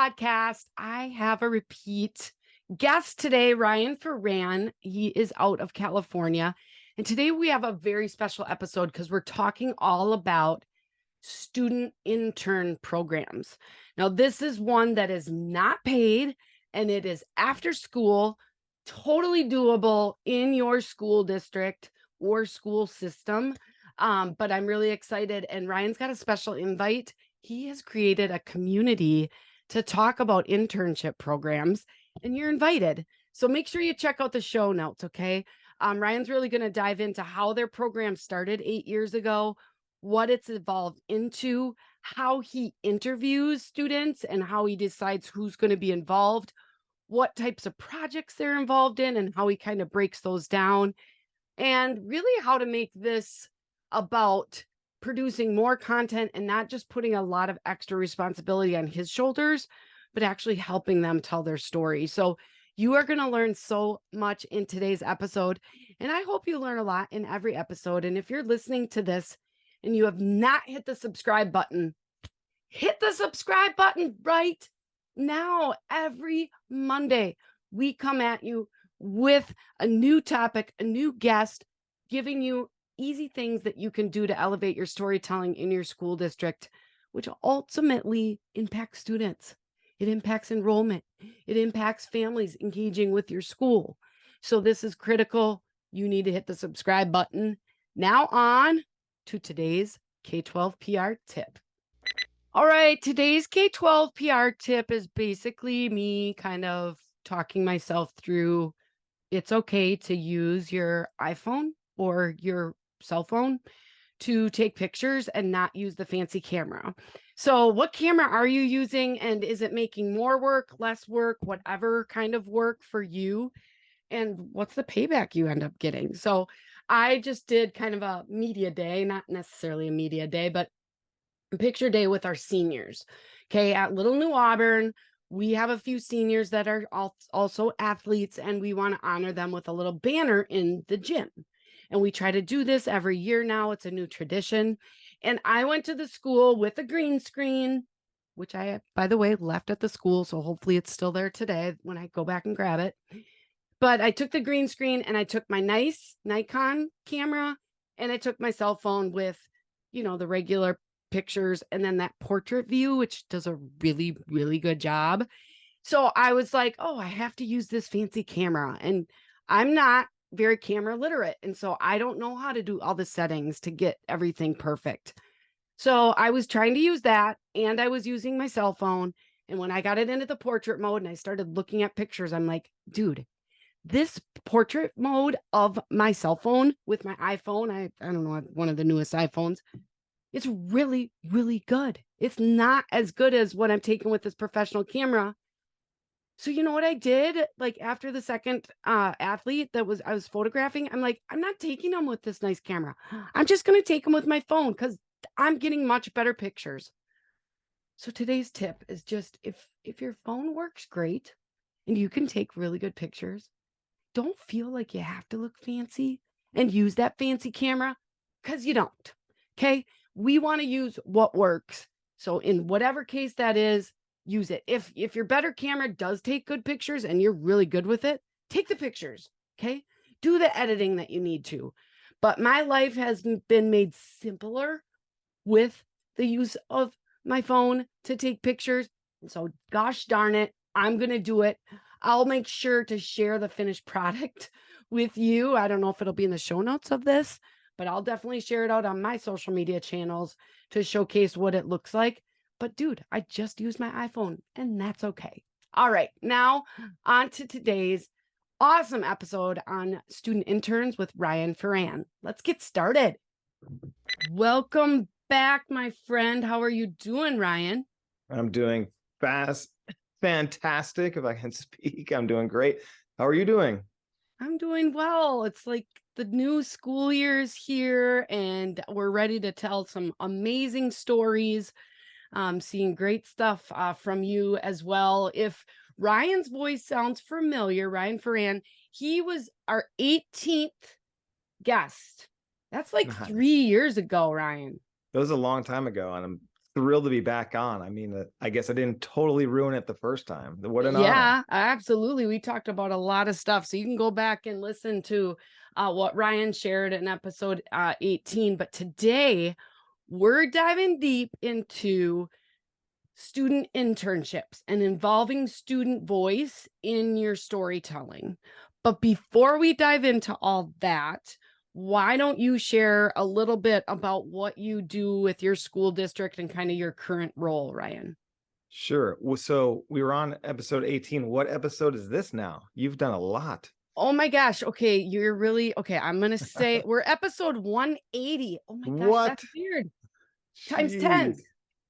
podcast. I have a repeat guest today, Ryan Foran. He is out of California. And today we have a very special episode because we're talking all about student intern programs. Now, this is one that is not paid and it is after school, totally doable in your school district or school system. But I'm really excited. And Ryan's got a special invite. He has created a community to talk about internship programs, and you're invited. So make sure you check out the show notes, okay? Ryan's really going to dive into how their program started 8 years ago, what it's evolved into, how he interviews students, and how he decides who's going to be involved, what types of projects they're involved in, and how he kind of breaks those down, and really how to make this about producing more content and not just putting a lot of extra responsibility on his shoulders, but actually helping them tell their story. So you are going to learn so much in today's episode, and I hope you learn a lot in every episode. And if you're listening to this and you have not hit the subscribe button, hit the subscribe button right now. Every Monday, we come at you with a new topic, a new guest, giving you easy things that you can do to elevate your storytelling in your school district, which ultimately impacts students. It impacts enrollment. It impacts families engaging with your school. So this is critical. You need to hit the subscribe button. Now on to today's K-12 PR tip. All right, today's K-12 PR tip is basically me kind of talking myself through it's okay to use your iPhone or your cell phone to take pictures and not use the fancy camera. So what camera are you using, and is it making more work, less work, whatever kind of work for you? And what's the payback you end up getting? So I just did kind of a media day, not necessarily a media day, but a picture day with our seniors. Okay, at Little New Auburn, we have a few seniors that are also athletes, and we want to honor them with a little banner in the gym. And we try to do this every year now. It's a new tradition. And I went to the school with a green screen, which I, by the way, left at the school. So hopefully it's still there today when I go back and grab it. But I took the green screen and I took my nice Nikon camera and I took my cell phone with, the regular pictures and then that portrait view, which does a really, really good job. So I was like, oh, I have to use this fancy camera. And I'm not very camera literate. And so I don't know how to do all the settings to get everything perfect. So I was trying to use that and I was using my cell phone. And when I got it into the portrait mode and I started looking at pictures, I'm like, dude, this portrait mode of my cell phone with my iPhone, I don't know, one of the newest iPhones, it's really, really good. It's not as good as what I'm taking with this professional camera. So you know what I did? Like after the second athlete I was photographing, I'm like, I'm not taking them with this nice camera. I'm just going to take them with my phone because I'm getting much better pictures. So today's tip is just if your phone works great and you can take really good pictures, don't feel like you have to look fancy and use that fancy camera because you don't. Okay. We want to use what works. So in whatever case that is, use it. If your better camera does take good pictures and you're really good with it, take the pictures, okay? Do the editing that you need to. But my life has been made simpler with the use of my phone to take pictures. So gosh darn it, I'm going to do it. I'll make sure to share the finished product with you. I don't know if it'll be in the show notes of this, but I'll definitely share it out on my social media channels to showcase what it looks like. But dude, I just used my iPhone and that's okay. All right, now on to today's awesome episode on student interns with Ryan Foran. Let's get started. Welcome back, my friend. How are you doing, Ryan? I'm doing fantastic. If I can speak, I'm doing great. How are you doing? I'm doing well. It's like the new school year is here and we're ready to tell some amazing stories. Seeing great stuff from you as well. If Ryan's voice sounds familiar, Ryan Foran, he was our 18th guest. That's like 3 years ago, Ryan. That was a long time ago, and I'm thrilled to be back on. I mean, I guess I didn't totally ruin it the first time. What an honor. Yeah, absolutely. We talked about a lot of stuff. So you can go back and listen to what Ryan shared in episode 18. But today we're diving deep into student internships and involving student voice in your storytelling. But before we dive into all that, why don't you share a little bit about what you do with your school district and kind of your current role, Ryan? Sure. So we were on episode 18. What episode is this now? You've done a lot. Oh my gosh. Okay. You're really okay. I'm going to say we're episode 180. Oh my gosh. What? That's weird. Times 10. Jeez.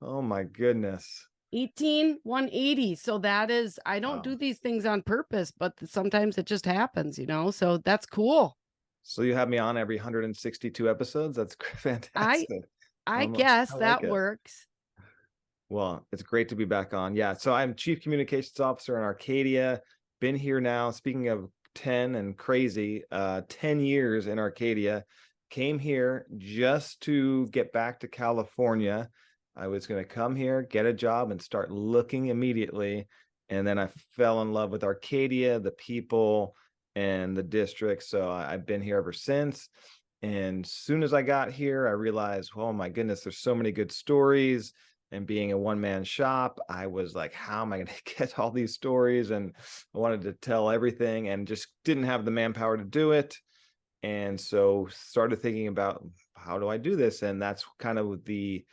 Oh my goodness. 18, 180. So that is, I don't Wow. do these things on purpose, but sometimes it just happens, So that's cool. So you have me on every 162 episodes? That's I fantastic. I Almost. guess I like that it. works. Well, it's great to be back on. Yeah. So I'm Chief Communications Officer in Arcadia. Been here now, speaking of 10 and crazy, 10 years in Arcadia. Came here just to get back to California. I was going to come here, get a job, and start looking immediately. And then I fell in love with Arcadia, the people, and the district. So I've been here ever since. And as soon as I got here, I realized, oh my goodness, there's so many good stories. And being a one-man shop, I was like, how am I going to get all these stories? And I wanted to tell everything and just didn't have the manpower to do it. And so started thinking about, how do I do this? And that's kind of the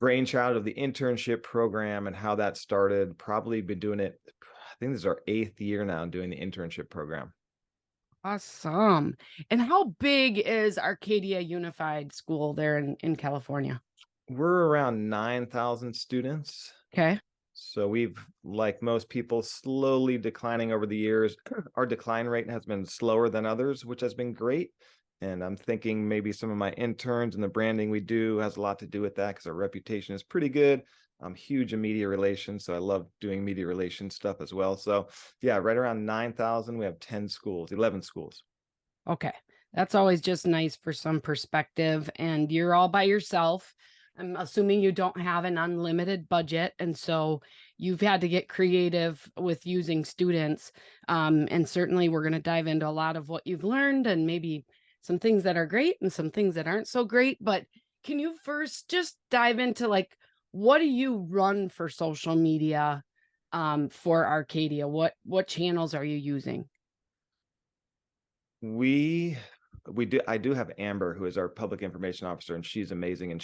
brainchild of the internship program and how that started. Probably been doing it, I think this is our 8th year now doing the internship program. Awesome. And how big is Arcadia Unified School there in California? We're around 9,000 students. Okay. So we've, like most people, slowly declining over the years. Our decline rate has been slower than others, which has been great. And I'm thinking maybe some of my interns and the branding we do has a lot to do with that, because our reputation is pretty good. I'm huge in media relations, so I love doing media relations stuff as well. So yeah, right around 9,000. We have 10 schools, 11 schools. Okay. That's always just nice for some perspective. And you're all by yourself. I'm assuming you don't have an unlimited budget. And so you've had to get creative with using students. And certainly we're going to dive into a lot of what you've learned and maybe some things that are great and some things that aren't so great. But can you first just dive into like, what do you run for social media for Arcadia? What channels are you using? We do I do have Amber, who is our public information officer, and she's amazing, and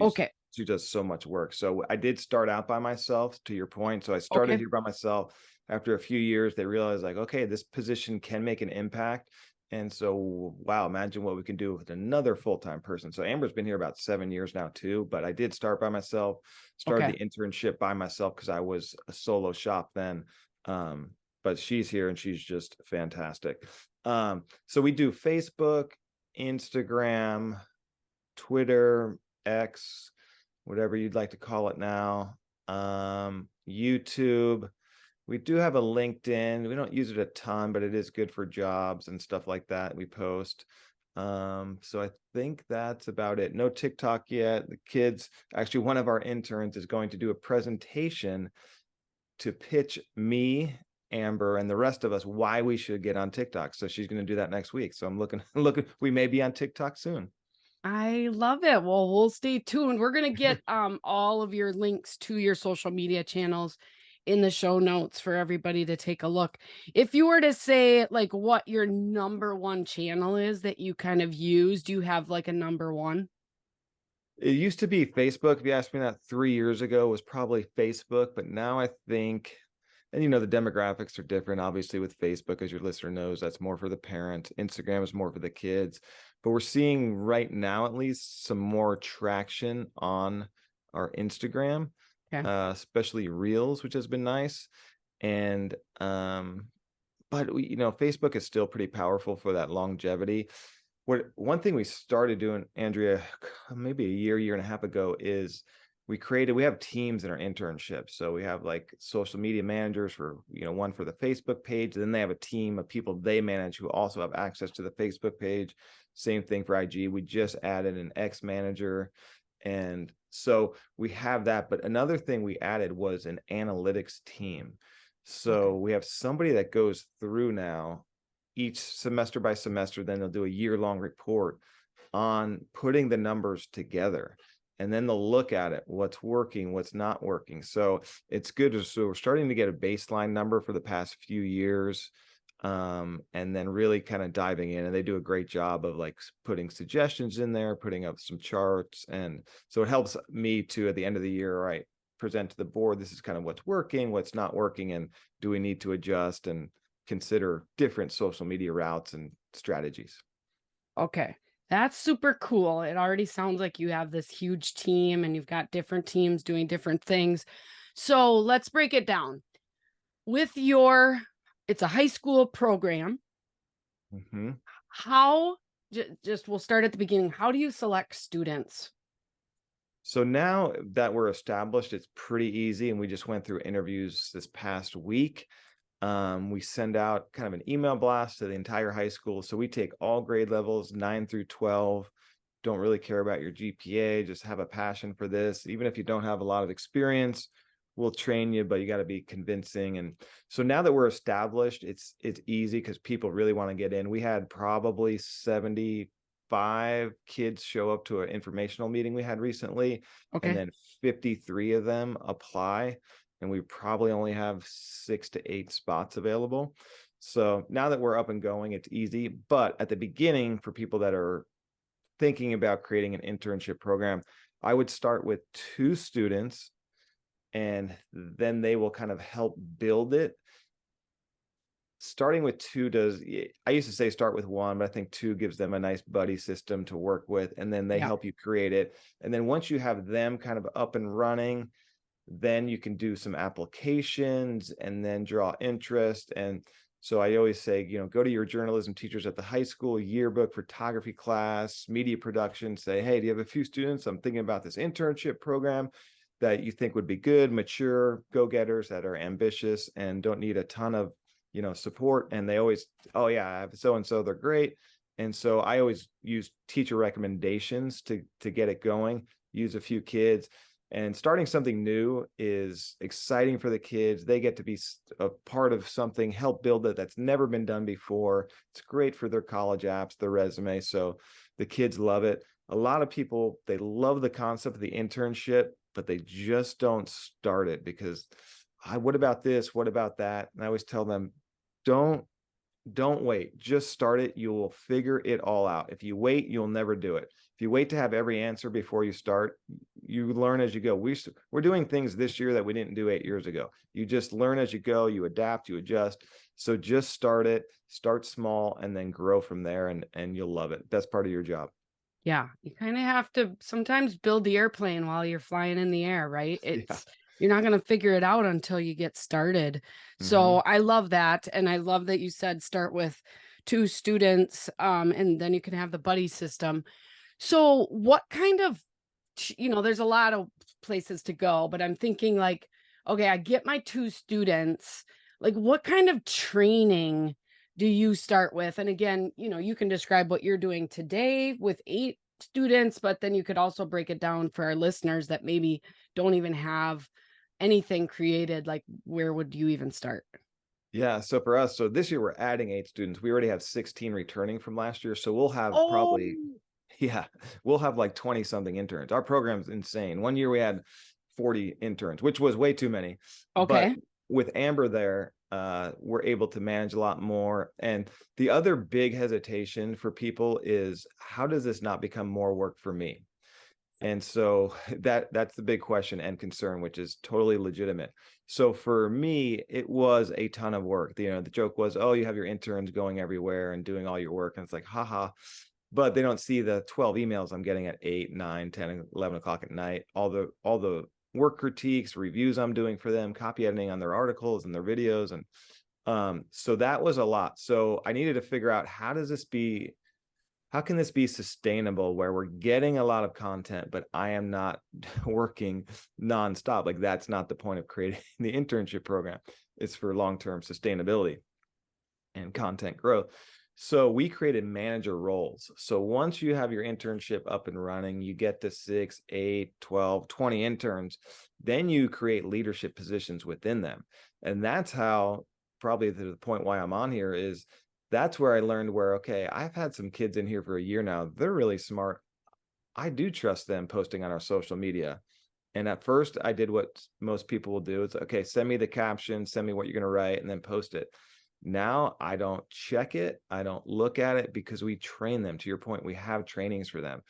Okay. she does so much work. So I did start out by myself, to your point. So I started Okay. here by myself. After a few years, they realized, like, okay, this position can make an impact. And so, wow, imagine what we can do with another full-time person. So Amber's been here about 7 years now too, but I did start by myself, started Okay. the internship by myself because I was a solo shop then. But she's here and she's just fantastic. So we do Facebook, Instagram, Twitter, X, whatever you'd like to call it now, YouTube. We do have a LinkedIn. We don't use it a ton, but it is good for jobs and stuff like that. We post. So I think that's about it. No TikTok yet. The kids, actually, one of our interns is going to do a presentation to pitch me, Amber, and the rest of us why we should get on TikTok. So she's going to do that next week. So I'm looking, we may be on TikTok soon. I love it. Well, we'll stay tuned. We're going to get all of your links to your social media channels in the show notes for everybody to take a look. If you were to say like what your number one channel is that you kind of use, do you have like a number one? It used to be Facebook. If you asked me that 3 years ago, it was probably Facebook. But now I think, and the demographics are different, obviously, with Facebook, as your listener knows, that's more for the parents. Instagram is more for the kids. But we're seeing right now, at least, some more traction on our Instagram, Okay. especially Reels, which has been nice. And but Facebook is still pretty powerful for that longevity. One thing we started doing, Andrea, maybe a year and a half ago, is we have teams in our internship. So we have like social media managers for, one for the Facebook page. Then they have a team of people they manage who also have access to the Facebook page. Same thing for IG. We just added an X manager. And So we have that. But another thing we added was an analytics team. Okay. So we have somebody that goes through now each semester by semester, then they'll do a year-long report on putting the numbers together. And then they'll look at it, what's working, what's not working. So it's good. So we're starting to get a baseline number for the past few years, and then really kind of diving in. And they do a great job of like putting suggestions in there, putting up some charts. And so it helps me to, at the end of the year, right, present to the board, this is kind of what's working, what's not working, and do we need to adjust and consider different social media routes and strategies. Okay. That's super cool. It already sounds like you have this huge team and you've got different teams doing different things. So let's break it down. With your, it's a high school program. Mm-hmm. How, just we'll start at the beginning. How do you select students? So now that we're established, it's pretty easy. And we just went through interviews this past week. We send out kind of an email blast to the entire high school. So we take all grade levels, 9 through 12. Don't really care about your GPA, just have a passion for this. Even if you don't have a lot of experience, we'll train you, but you got to be convincing. And so now that we're established, it's easy because people really want to get in. We had probably 75 kids show up to an informational meeting we had recently, and Okay. then 53 of them apply, and we probably only have 6 to 8 spots available. So now that we're up and going, it's easy. But at the beginning, for people that are thinking about creating an internship program, I would start with 2 students, and then they will kind of help build it. Starting with 2 does, I used to say start with 1, but I think 2 gives them a nice buddy system to work with, and then they Yeah. help you create it. And then once you have them kind of up and running, then you can do some applications and then draw interest. And so I always say, go to your journalism teachers at the high school, yearbook, photography class, media production, say, hey, do you have a few students? I'm thinking about this internship program that you think would be good, mature go-getters that are ambitious and don't need a ton of, support. And they always, oh yeah, I have so-and-so, they're great. And so I always use teacher recommendations to get it going, use a few kids. And starting something new is exciting for the kids. They get to be a part of something, help build it that's never been done before. It's great for their college apps, their resume. So the kids love it. A lot of people, they love the concept of the internship, but they just don't start it because, what about this? What about that? And I always tell them, don't wait, just start it. You will figure it all out. If you wait, you'll never do it. If you wait to have every answer before you start, you learn as you go. We're doing things this year that we didn't do 8 years ago. You just learn as you go, you adapt, you adjust. So just start it, start small, and then grow from there, and you'll love it. That's part of your job. Yeah, you kind of have to sometimes build the airplane while you're flying in the air, right? Yeah. You're not going to figure it out until you get started. So Mm-hmm. I love that. And I love that you said start with 2 students, and then you can have the buddy system. So what kind of, there's a lot of places to go, but I'm thinking like, okay, I get my 2 students, like what kind of training do you start with? And again, you can describe what you're doing today with 8 students, but then you could also break it down for our listeners that maybe don't even have anything created. Like, where would you even start? Yeah. So for us, so this year we're adding 8 students. We already have 16 returning from last year. So we'll have Oh, probably, yeah, we'll have like 20 something interns. Our program's insane. One year we had 40 interns, which was way too many. But okay. with Amber there, we're able to manage a lot more. And the other big hesitation for people is, how does this not become more work for me? And so that's the big question and concern, which is totally legitimate. So for me, it was a ton of work. The joke was, oh, you have your interns going everywhere and doing all your work. And it's like, haha. But they don't see the 12 emails I'm getting at 8, 9, 10, 11 o'clock at night, all the work critiques, reviews I'm doing for them, copy editing on their articles and their videos. And so that was a lot. So I needed to figure out, how can this be sustainable where we're getting a lot of content, but I am not working nonstop? Like, that's not the point of creating the internship program. It's for long-term sustainability and content growth. So we created manager roles. So once you have your internship up and running, you get to 6, 8, 12, 20 interns, then you create leadership positions within them. And that's how, probably to the point why I'm on here, is that's where I learned where, okay, I've had some kids in here for a year now. They're really smart. I do trust them posting on our social media. And at first I did what most people will do. It's okay, send me the caption, send me what you're going to write, and then post it. Now I don't check it. I don't look at it because we train them. To your point, we have trainings for them.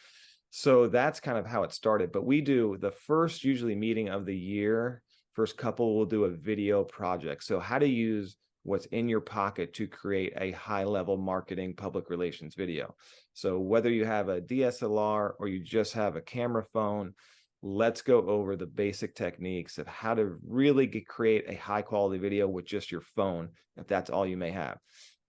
So that's kind of how it started. But we do the first usually meeting of the year, first couple will do a video project. So how to use what's in your pocket to create a high level marketing public relations video. So whether you have a DSLR or you just have a camera phone, let's go over the basic techniques of how to really create a high quality video with just your phone, if that's all you may have.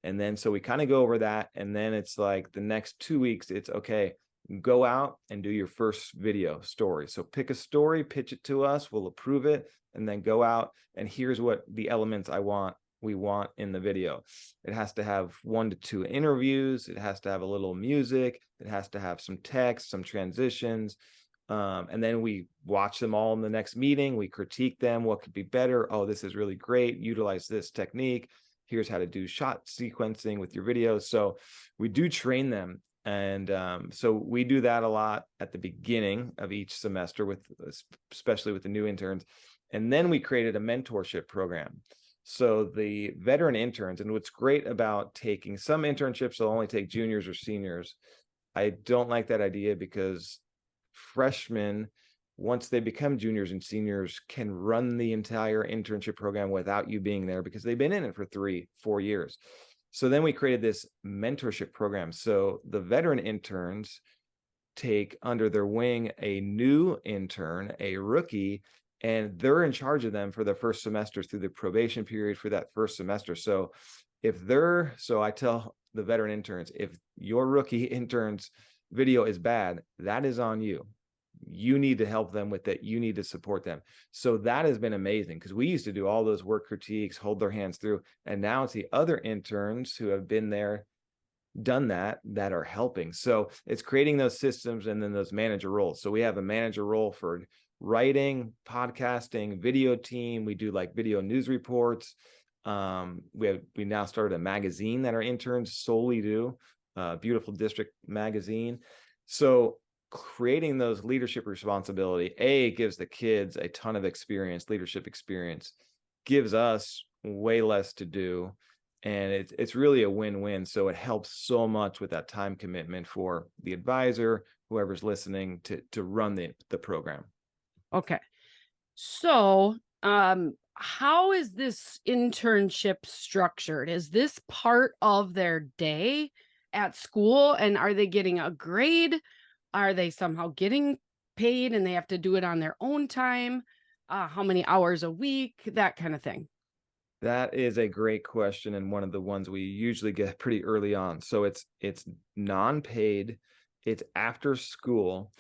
And then so we kind of go over that. And then it's like the next 2 weeks, it's okay, go out and do your first video story. So pick a story, pitch it to us, we'll approve it, and then go out and here's what the elements we want in the video. It has to have 1 to 2 interviews. It has to have a little music. It has to have some text, some transitions. And then we watch them all in the next meeting. We critique them. What could be better? Oh, this is really great. Utilize this technique. Here's how to do shot sequencing with your videos. So we do train them. And so we do that a lot at the beginning of each semester, especially with the new interns. And then we created a mentorship program. So the veteran interns, and what's great about taking some internships, will only take juniors or seniors. I don't like that idea because freshmen, once they become juniors and seniors, can run the entire internship program without you being there because they've been in it for 3-4 years. So then we created this mentorship program. So the veteran interns take under their wing a new intern, a rookie, and they're in charge of them for the first semester through the probation period for that first semester. So I tell the veteran interns, if your rookie intern's video is bad, that is on you. You need to help them with it. You need to support them. So that has been amazing because we used to do all those work critiques, hold their hands through. And now it's the other interns who have been there, done that are helping. So it's creating those systems and then those manager roles. So we have a manager role for writing, podcasting, video team. We do like video news reports. We now started a magazine that our interns solely do, Beautiful District magazine. So creating those leadership responsibility, it gives the kids a ton of experience, leadership experience, gives us way less to do. And it's really a win-win. So it helps so much with that time commitment for the advisor, whoever's listening, to run the program. Okay. So, how is this internship structured? Is this part of their day at school? And are they getting a grade? Are they somehow getting paid and they have to do it on their own time? How many hours a week? That kind of thing. That is a great question, and one of the ones we usually get pretty early on. So it's non-paid, it's after school.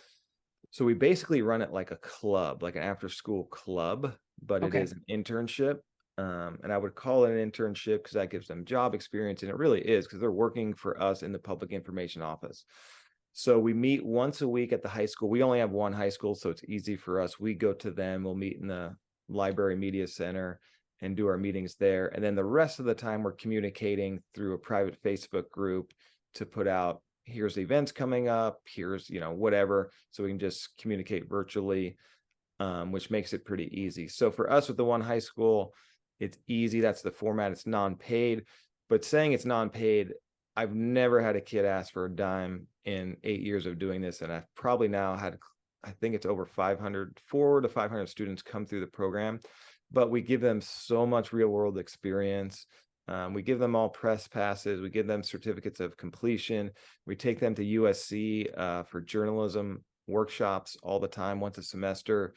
So we basically run it like a club, like an after-school club, but it is an internship. And I would call it an internship because that gives them job experience, and it really is because they're working for us in the public information office. So we meet once a week at the high school. We only have one high school, so it's easy for us. We go to them. We'll meet in the library media center and do our meetings there. And then the rest of the time we're communicating through a private Facebook group to put out, here's the events coming up, here's, whatever. So we can just communicate virtually, which makes it pretty easy. So for us with the one high school, it's easy. That's the format. It's non-paid, but saying it's non-paid, I've never had a kid ask for a dime in 8 years of doing this. And I've probably now had, I think it's over 400 to 500 students come through the program, but we give them so much real world experience. We give them all press passes. We give them certificates of completion. We take them to USC for journalism workshops all the time, once a semester.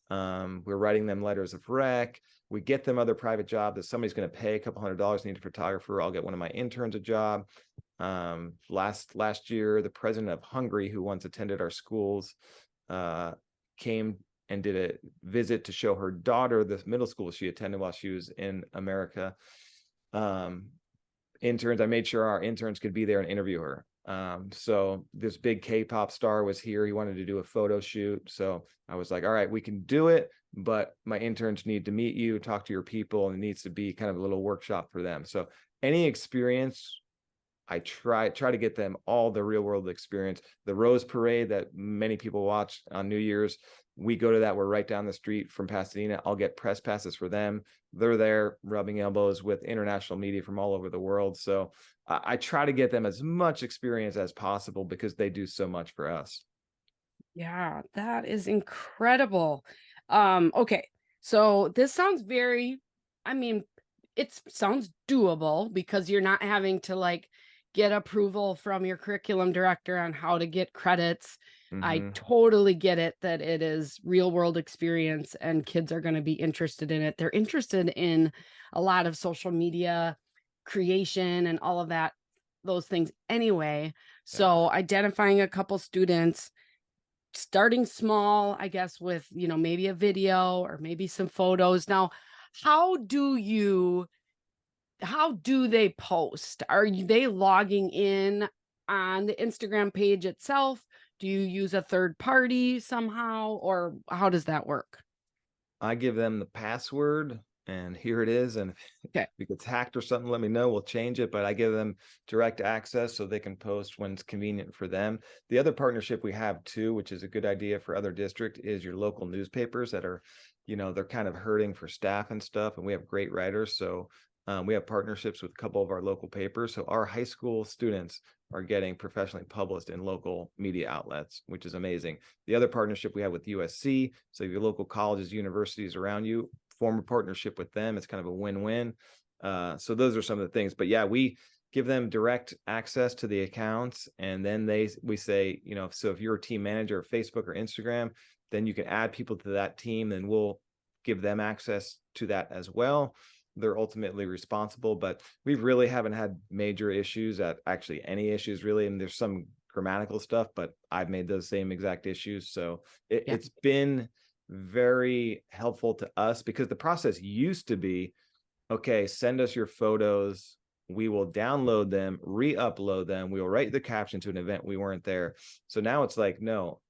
We're writing them letters of rec. We get them other private jobs. If somebody's going to pay a couple $100, need a photographer, I'll get one of my interns a job. Last year, the president of Hungary, who once attended our schools, came and did a visit to show her daughter the middle school she attended while she was in America. interns. I made sure our interns could be there and interview her. So this big K-pop star was here. He wanted to do a photo shoot. So I was like, all right, we can do it, but my interns need to meet you, talk to your people, and it needs to be kind of a little workshop for them. So any experience, I try to get them all the real world experience. The Rose Parade that many people watch on New Year's, we go to that. We're right down the street from Pasadena. I'll get press passes for them. They're there rubbing elbows with international media from all over the world. So I try to get them as much experience as possible because they do so much for us. Yeah, that is incredible. Okay. So this sounds very, I mean, it sounds doable because you're not having to like get approval from your curriculum director on how to get credits. I Mm-hmm. totally get it that it is real world experience and kids are going to be interested in it. They're interested in a lot of social media creation and all of that, those things anyway. Yeah. So identifying a couple students, starting small, I guess, with, maybe a video or maybe some photos. Now, how do they post? Are they logging in on the Instagram page itself? Do you use a third party somehow, or how does that work? I give them the password and here it is. And Okay. if it gets hacked or something, let me know. We'll change it. But I give them direct access so they can post when it's convenient for them. The other partnership we have too, which is a good idea for other district, is your local newspapers that are, they're kind of hurting for staff and stuff. And we have great writers. So we have partnerships with a couple of our local papers. So our high school students are getting professionally published in local media outlets, which is amazing. The other partnership we have with USC, so your local colleges, universities around you, form a partnership with them. It's kind of a win-win. So those are some of the things. But yeah, we give them direct access to the accounts, and then we say, so if you're a team manager of Facebook or Instagram, then you can add people to that team, and we'll give them access to that as well. They're ultimately responsible, but we really haven't had major issues at actually any issues really. And there's some grammatical stuff, but I've made those same exact issues. So it's been very helpful to us because the process used to be, okay, send us your photos. We will download them, re-upload them. We will write the caption to an event we weren't there. So now it's like, no,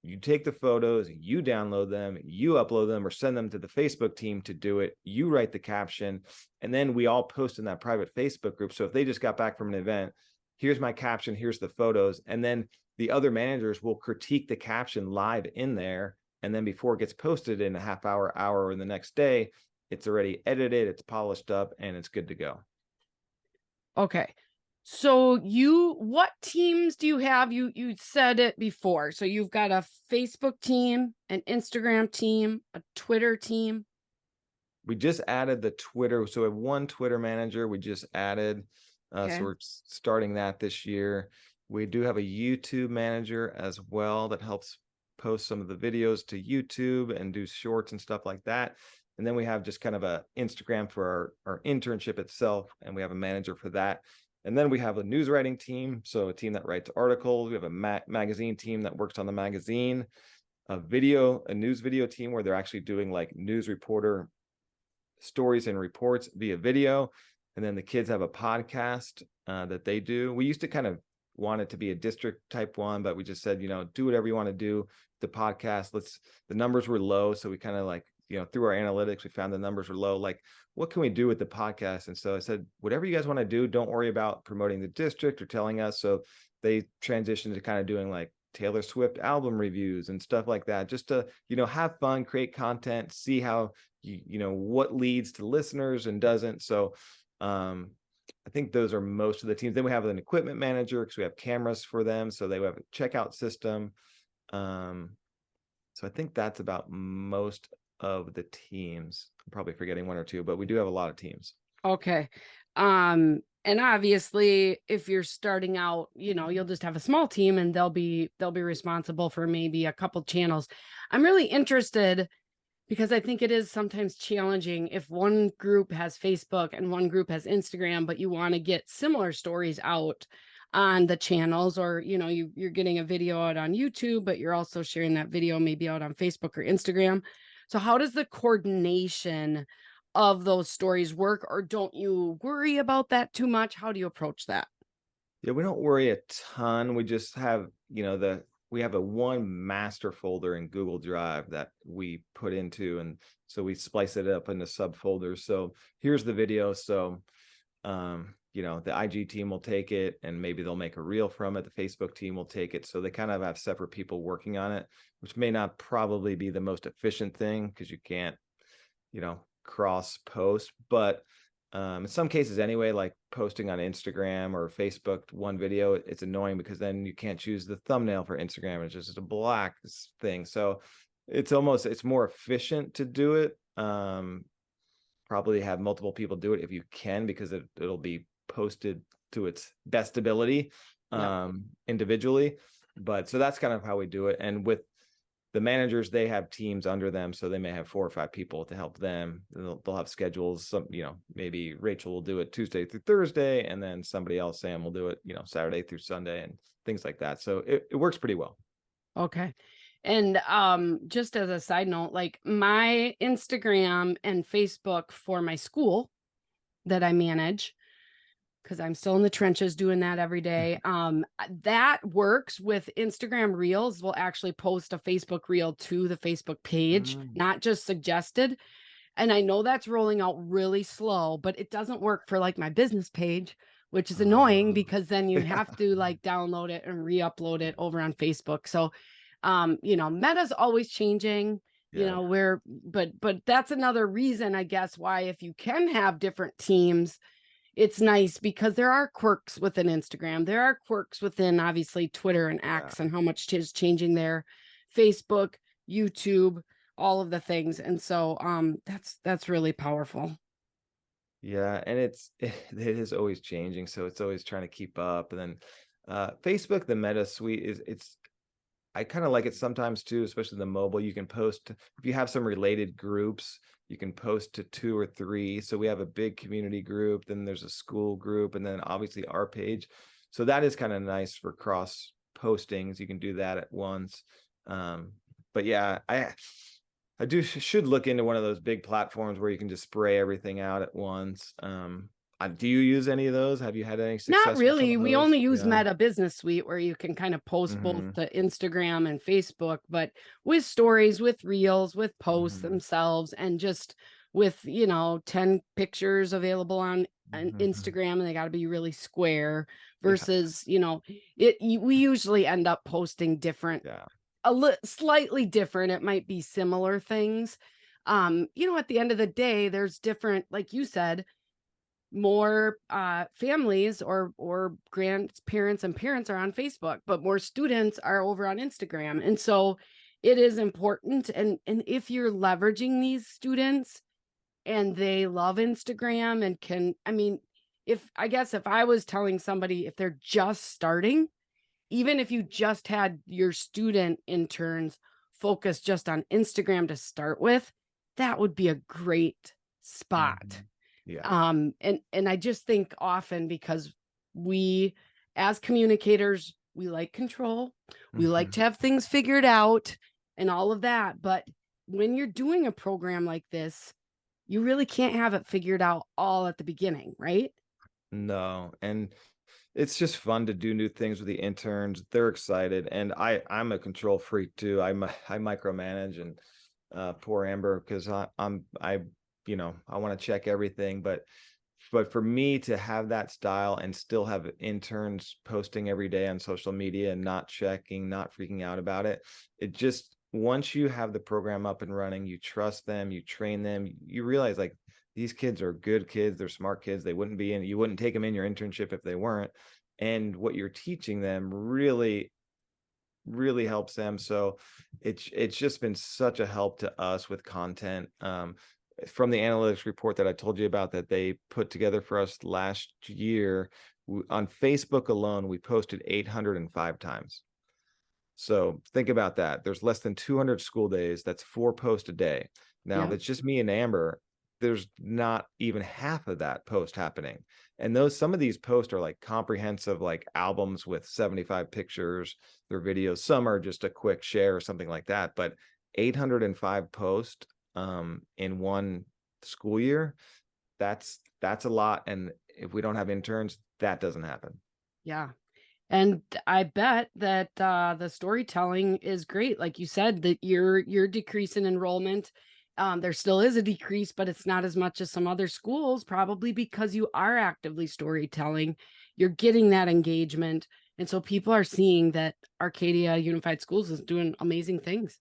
you take the photos, you download them, you upload them or send them to the Facebook team to do it. You write the caption, and then we all post in that private Facebook group. So if they just got back from an event, here's my caption, here's the photos. And then the other managers will critique the caption live in there. And then before it gets posted in a half hour, or the next day, it's already edited, it's polished up, and it's good to go. Okay. So what teams do you have? You said it before. So you've got a Facebook team, an Instagram team, a Twitter team. We just added the Twitter. So we have one Twitter manager we just added. Okay. So we're starting that this year. We do have a YouTube manager as well that helps post some of the videos to YouTube and do shorts and stuff like that. And then we have just kind of a Instagram for our internship itself. And we have a manager for that. And then we have a news writing team. So a team that writes articles. We have a magazine team that works on the magazine, a news video team where they're actually doing like news reporter stories and reports via video. And then the kids have a podcast that they do. We used to kind of want it to be a district type one, but we just said, do whatever you want to do. The podcast, the numbers were low. So we kind of like, through our analytics, we found the numbers were low. Like, what can we do with the podcast? And so I said, whatever you guys want to do, don't worry about promoting the district or telling us. So they transitioned to kind of doing like Taylor Swift album reviews and stuff like that, just to, have fun, create content, see how, what leads to listeners and doesn't. So I think those are most of the teams. Then we have an equipment manager because we have cameras for them. So they have a checkout system. So I think that's about most of the teams. I'm probably forgetting one or two, but we do have a lot of teams. Okay. And obviously if you're starting out, you'll just have a small team and they'll be responsible for maybe a couple channels. I'm really interested because I think it is sometimes challenging if one group has Facebook and one group has Instagram, but you want to get similar stories out on the channels, or, you're getting a video out on YouTube, but you're also sharing that video maybe out on Facebook or Instagram. So how does the coordination of those stories work, or don't you worry about that too much? How do you approach that? Yeah, we don't worry a ton. We just have, we have a one master folder in Google Drive that we put into, and so we splice it up into subfolders. So here's the video. So, the IG team will take it and maybe they'll make a reel from it. The Facebook team will take it. So they kind of have separate people working on it, which may not probably be the most efficient thing because you can't, cross post, but in some cases anyway, like posting on Instagram or Facebook one video, it's annoying because then you can't choose the thumbnail for Instagram. It's just a black thing. So it's more efficient to do it. Probably have multiple people do it if you can, because it'll be posted to its best ability Yep. individually. But so that's kind of how we do it. And with the managers, they have teams under them, so they may have 4 or 5 people to help them. They'll have schedules. Some, maybe Rachel will do it Tuesday through Thursday, and then somebody else, Sam, will do it, Saturday through Sunday, and things like that. So it works pretty well. Okay. And just as a side note, like my Instagram and Facebook for my school that I manage, because I'm still in the trenches doing that every day. That works with Instagram Reels. We'll actually post a Facebook Reel to the Facebook page, not just suggested. And I know that's rolling out really slow, but it doesn't work for like my business page, which is annoying because then you have to like download it and re-upload it over on Facebook. So, Meta's always changing, Yeah. but that's another reason, I guess, why if you can have different teams, it's nice because there are quirks within Instagram. There are quirks within obviously Twitter and Yeah. X and how much is changing there, Facebook, YouTube, all of the things. And so that's really powerful. Yeah, and it is always changing, so it's always trying to keep up. And then Facebook, the Meta suite it's I kind of like it sometimes too, especially the mobile. You can post if you have some related groups, you can post to 2 or 3. So we have a big community group, then there's a school group, and then obviously our page. So that is kind of nice for cross postings. You can do that at once. But yeah, I should look into one of those big platforms where you can just spray everything out at once. Do you use any of those? Have you had any Not success with some really. of We those? only use Yeah. Meta Business Suite where you can kind of post both Hmm. to Instagram and Facebook, but with stories, with reels, with posts Hmm. themselves, and just with, 10 pictures available on Hmm. Instagram, and they got to be really square Yeah. versus, we usually end up posting different, Yeah. slightly different. It might be similar things. At the end of the day, there's different, like you said, more families or grandparents and parents are on Facebook, but more students are over on Instagram. And so it is important. And if you're leveraging these students and they love Instagram and if I was telling somebody, if they're just starting, even if you just had your student interns focus just on Instagram to start with, that would be a great spot. Hmm. Yeah. And I just think often, because we as communicators, we like control, we like Hmm. to have things figured out and all of that, but when you're doing a program like this, you really can't have it figured out all at the beginning, right? No, and it's just fun to do new things with the interns. They're excited, and I'm a control freak too. I micromanage, and poor Amber, because I want to check everything, but for me to have that style and still have interns posting every day on social media and not checking, not freaking out about it, it just, once you have the program up and running, you trust them, you train them, you realize like these kids are good kids, they're smart kids. You wouldn't take them in your internship if they weren't. And what you're teaching them really, really helps them. So it's just been such a help to us with content. From the analytics report that I told you about that they put together for us last year, on Facebook alone, we posted 805 times. So think about that. There's less than 200 school days. That's 4 posts a day. Now, Yeah. that's just me and Amber. There's not even half of that post happening. And some of these posts are like comprehensive, like albums with 75 pictures, their videos. Some are just a quick share or something like that. But 805 posts in one school year, that's a lot. And if we don't have interns, that doesn't happen. Yeah. And I bet that the storytelling is great. Like you said, that you're decreasing enrollment. There still is a decrease, but it's not as much as some other schools, probably because you are actively storytelling. You're getting that engagement. And so people are seeing that Arcadia Unified Schools is doing amazing things.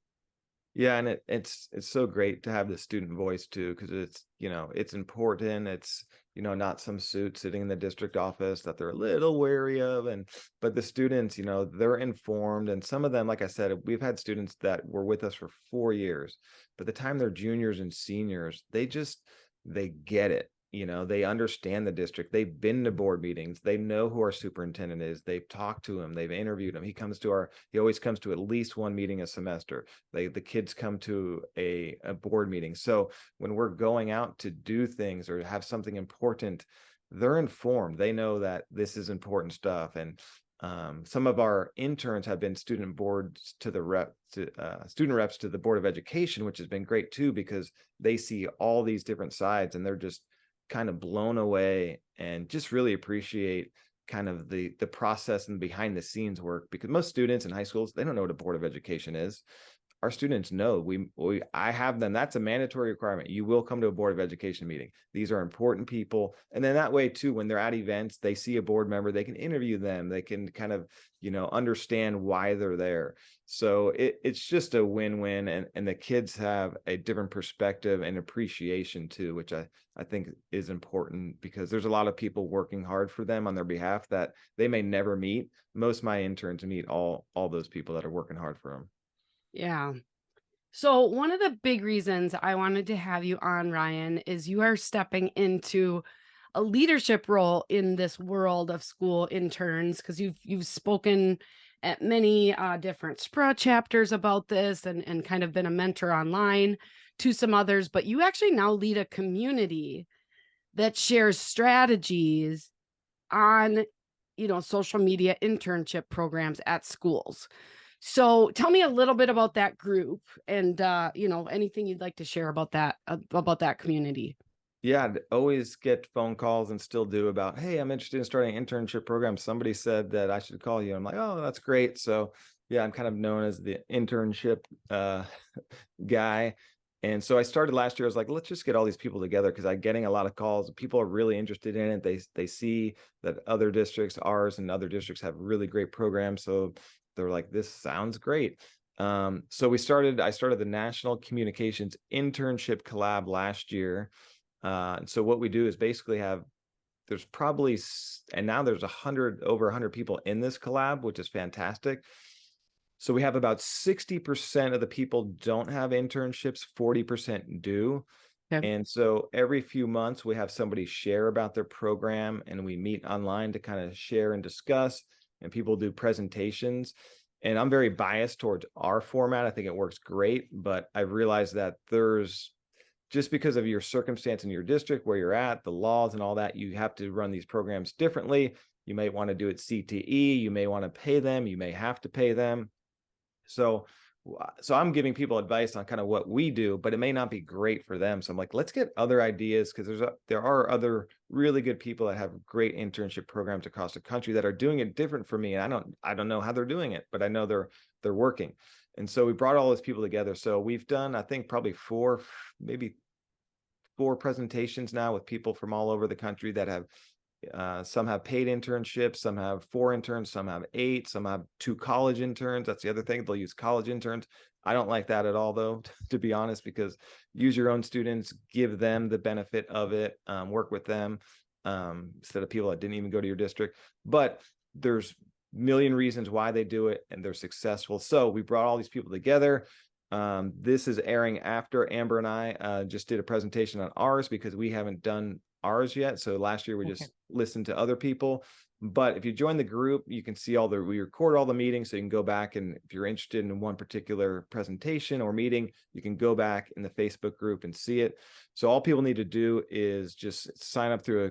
Yeah, and it's so great to have the student voice too, because it's important. It's not some suit sitting in the district office that they're a little wary of, but the students, they're informed, and some of them, like I said, we've had students that were with us for 4 years. By the time they're juniors and seniors, they get it. They understand the district. They've been to board meetings. They know who our superintendent is. They've talked to him. They've interviewed him. He always comes to at least one meeting a semester. The kids come to a board meeting. So when we're going out to do things or have something important, they're informed. They know that this is important stuff. And some of our interns have been student reps to the Board of Education, which has been great too, because they see all these different sides and they're just kind of blown away and just really appreciate kind of the process and behind the scenes work, because most students in high schools, they don't know what a Board of Education is. Our students know. I have them. That's a mandatory requirement. You will come to a Board of Education meeting. These are important people. And then that way too, when they're at events, they see a board member, they can interview them. They can kind of, understand why they're there. So it's just a win-win. And the kids have a different perspective and appreciation too, which I think is important, because there's a lot of people working hard for them on their behalf that they may never meet. Most of my interns meet all those people that are working hard for them. Yeah. So one of the big reasons I wanted to have you on, Ryan, is you are stepping into a leadership role in this world of school interns, because you've spoken at many different SPRA chapters about this, and kind of been a mentor online to some others, but you actually now lead a community that shares strategies on social media internship programs at schools. So tell me a little bit about that group, and anything you'd like to share about that community. Yeah, I'd always get phone calls and still do about, hey, I'm interested in starting an internship program. Somebody said that I should call you. I'm like, oh, that's great. So yeah, I'm kind of known as the internship guy. And so I started last year. I was like, let's just get all these people together, because I'm getting a lot of calls. People are really interested in it. They see that other districts, ours and other districts, have really great programs. So they're like, this sounds great. So I started the National Communications Internship Collab last year. And so what we do is basically there's probably, and now there's over 100 people in this collab, which is fantastic. So we have about 60% of the people don't have internships, 40% do. Okay. And so every few months we have somebody share about their program, and we meet online to kind of share and discuss, and people do presentations. And I'm very biased towards our format. I think it works great, but I realized that just because of your circumstance in your district, where you're at, the laws and all that, you have to run these programs differently. You may want to do it CTE. You may want to pay them. You may have to pay them. So I'm giving people advice on kind of what we do, but it may not be great for them. So I'm like, let's get other ideas, because there are other really good people that have great internship programs across the country that are doing it different for me. And I don't know how they're doing it, but I know they're working. And so we brought all those people together. So we've done, I think, probably maybe four presentations now with people from all over the country that have some have paid internships, some have 4 interns, some have 8, some have 2 college interns. That's the other thing. They'll use college interns. I don't like that at all, though, to be honest, because use your own students, give them the benefit of it, work with them instead of people that didn't even go to your district. But there's a million reasons why they do it, and they're successful. So we brought all these people together. This is airing after Amber and I just did a presentation on ours, because we haven't done ours yet. So last year we just listened to other people. But if you join the group, you can see we record all the meetings, so you can go back, and if you're interested in one particular presentation or meeting, you can go back in the Facebook group and see it. So all people need to do is just sign up through a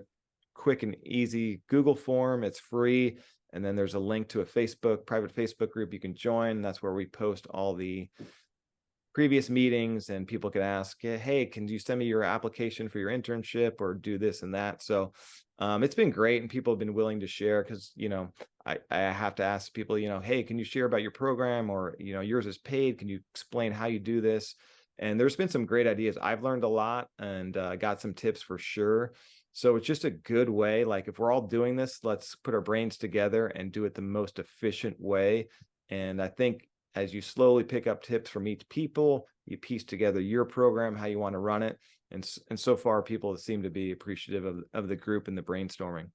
quick and easy Google form. It's free. And then there's a link to a private Facebook group you can join. That's where we post all the previous meetings, and people could ask, hey, can you send me your application for your internship or do this and that? So it's been great, and people have been willing to share because, I have to ask people, hey, can you share about your program, or, yours is paid. Can you explain how you do this? And there's been some great ideas. I've learned a lot and got some tips for sure. So it's just a good way. Like, if we're all doing this, let's put our brains together and do it the most efficient way. And I think as you slowly pick up tips from each people, you piece together your program, how you want to run it. And so far, people seem to be appreciative of the group and the brainstorming.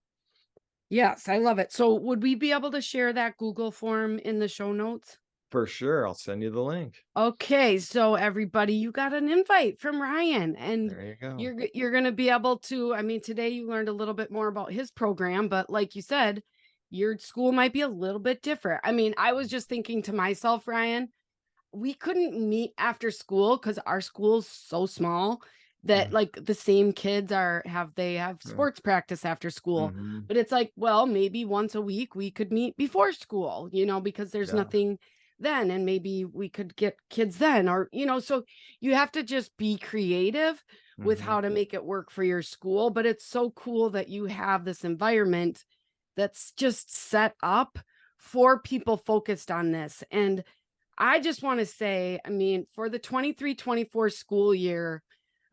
Yes, I love it. So would we be able to share that Google form in the show notes? For sure. I'll send you the link. Okay, so everybody, you got an invite from Ryan, and There you go. you're going to be able to, I mean, today you learned a little bit more about his program, but like you said, your school might be a little bit different. I mean, I was just thinking to myself, Ryan, we couldn't meet after school because our school's so small that Mm. like the same kids they have Mm. sports practice after school. Mhm. But it's like, well, maybe once a week we could meet before school, because there's Yeah. nothing then, and maybe we could get kids then, or so you have to just be creative with Mhm. how to make it work for your school. But it's so cool that you have this environment that's just set up for people focused on this. And I just want to say, I mean, for the 23-24 school year,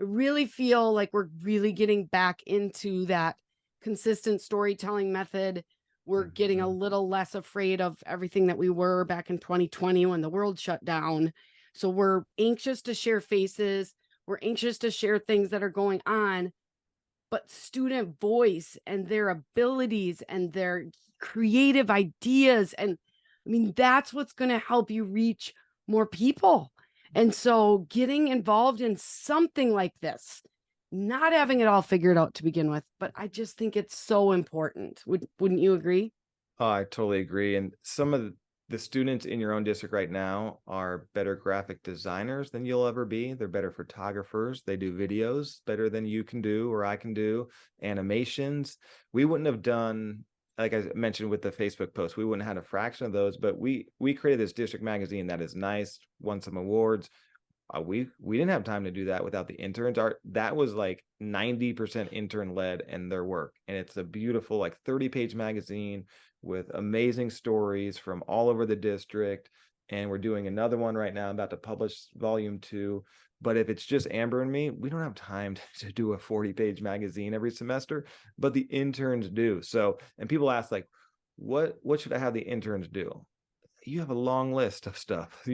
I really feel like we're really getting back into that consistent storytelling method. We're getting a Mhm. little less afraid of everything that we were back in 2020 when the world shut down. So we're anxious to share faces. We're anxious to share things that are going on, but student voice and their abilities and their creative ideas, and I mean, that's what's going to help you reach more people. And so getting involved in something like this, not having it all figured out to begin with, but I just think it's so important. Wouldn't you agree? Oh, I totally agree. And some of the students in your own district right now are better graphic designers than you'll ever be. They're better photographers. They do videos better than you can do or I can do, animations. We wouldn't have done, like I mentioned with the Facebook post, we wouldn't have had a fraction of those, but we created this district magazine that is nice, won some awards. We didn't have time to do that without the interns. That was like 90% intern led and their work. And it's a beautiful, like 30-page magazine with amazing stories from all over the district. And we're doing another one right now. I'm about to publish volume 2. But if it's just Amber and me, we don't have time to do a 40-page magazine every semester, but the interns do. So, and people ask, like, what should I have the interns do? You have a long list of stuff,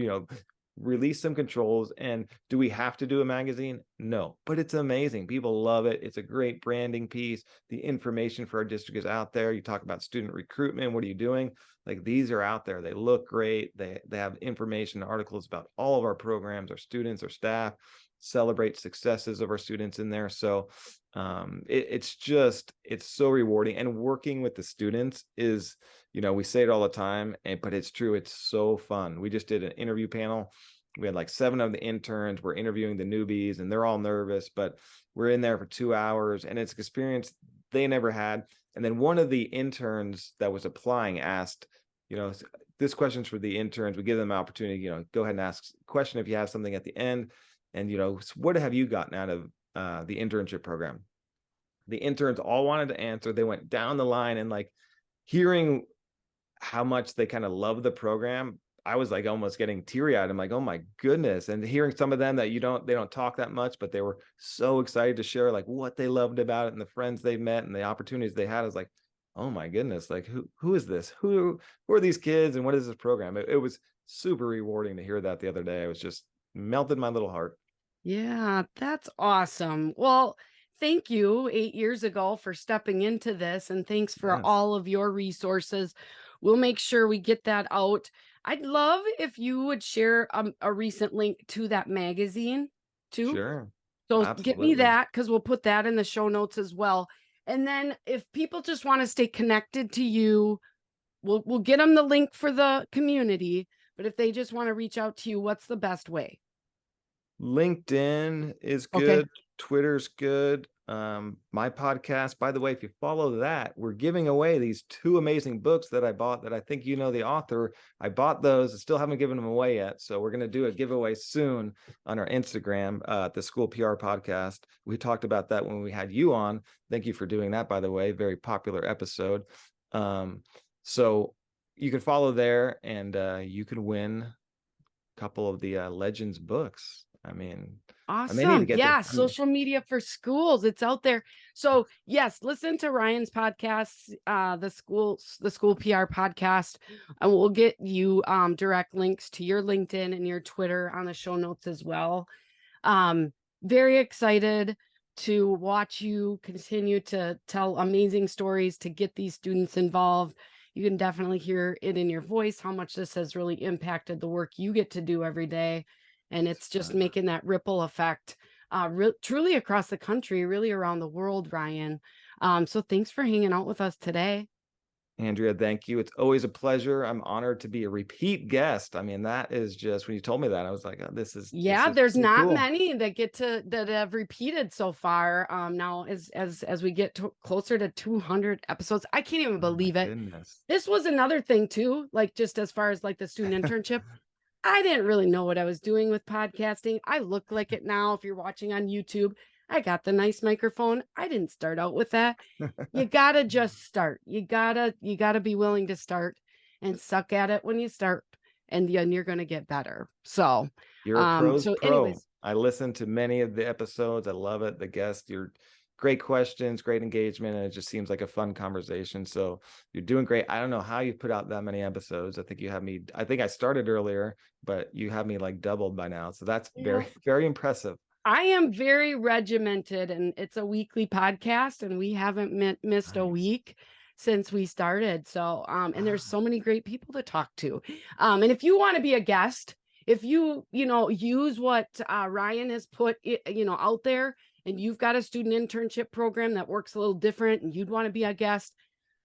release some controls. And do we have to do a magazine? No, but it's amazing. People love it. It's a great branding piece. The information for our district is out there. You talk about student recruitment. What are you doing? Like, these are out there. They look great. They have information, articles about all of our programs, our students, our staff, celebrate successes of our students in there. So it's so rewarding. And working with the students is, we say it all the time, but it's true. It's so fun. We just did an interview panel. We had like 7 of the interns. We're interviewing the newbies, and they're all nervous, but we're in there for 2 hours, and it's an experience they never had. And then one of the interns that was applying asked, this question's for the interns. We give them an opportunity, go ahead and ask a question if you have something at the end. And, what have you gotten out of the internship program? The interns all wanted to answer. They went down the line, and like, hearing how much they kind of love the program, I was like almost getting teary-eyed. I'm like, oh my goodness. And hearing some of them that they don't talk that much, but they were so excited to share like what they loved about it and the friends they met and the opportunities they had. I was like, oh my goodness, like who is this? Who are these kids and what is this program? It was super rewarding to hear that the other day. It was just melted my little heart. Yeah, that's awesome. Well, thank you 8 years ago for stepping into this, and thanks for Yes, all of your resources. We'll make sure we get that out. I'd love if you would share a recent link to that magazine too. sure. So get me Absolutely. that, because we'll put that in the show notes as well. And then if people just want to stay connected to you, we'll get them the link for the community. But if they just want to reach out to you, what's the best way? LinkedIn is Okay. good. Twitter's good. my podcast. By the way, if you follow that, we're giving away these 2 amazing books that I bought that I think you know the author. I bought those. I still haven't given them away yet. So we're going to do a giveaway soon on our Instagram, the School PR Podcast. We talked about that when we had you on. Thank you for doing that, by the way. Very popular episode. So you can follow there, and you can win a couple of the Legends books. I mean, I may need to Awesome. get Yeah, there. social media for schools. It's out there. So yes, listen to Ryan's podcast, the school PR podcast, and we'll get you direct links to your LinkedIn and your Twitter on the show notes as well. Very excited to watch you continue to tell amazing stories to get these students involved. You can definitely hear it in your voice how much this has really impacted the work you get to do every day. And it's just making that ripple effect truly across the country, really around the world, Ryan. So thanks for hanging out with us today. Andrea, thank you. It's always a pleasure. I'm honored to be a repeat guest. I mean, that is just, when you told me that, I was like, oh, this is There's pretty not cool. many that have repeated so far. Now as we get closer to 200 episodes, I can't even believe it. Goodness. This was another thing too, like just as far as like the student internship. I didn't really know what I was doing with podcasting. I look like it now. If you're watching on YouTube, I got the nice microphone. I didn't start out with that. You gotta just start. You gotta be willing to start and suck at it when you start, and then you're gonna get better. So You're a pro's so pro. anyways, I listened to many of the episodes. I love it. The guests, you're great questions, great engagement, and it just seems like a fun conversation. So you're doing great. I don't know how you put out that many episodes. I think I started earlier, but you have me like doubled by now. So that's very, very impressive. I am very regimented, and it's a weekly podcast, and we haven't missed a week since we started. So, and there's so many great people to talk to. And if you want to be a guest, if you use what Ryan has put, out there, and you've got a student internship program that works a little different, and you'd want to be a guest,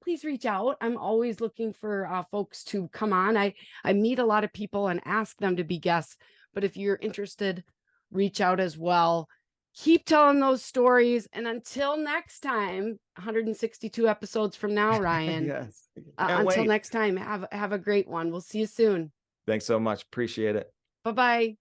please reach out. I'm always looking for folks to come on. I meet a lot of people and ask them to be guests, but if you're interested, reach out as well. Keep telling those stories. And until next time, 162 episodes from now, Ryan. Yes. Until next time, have a great one. We'll see you soon. Thanks so much. Appreciate it. Bye-bye.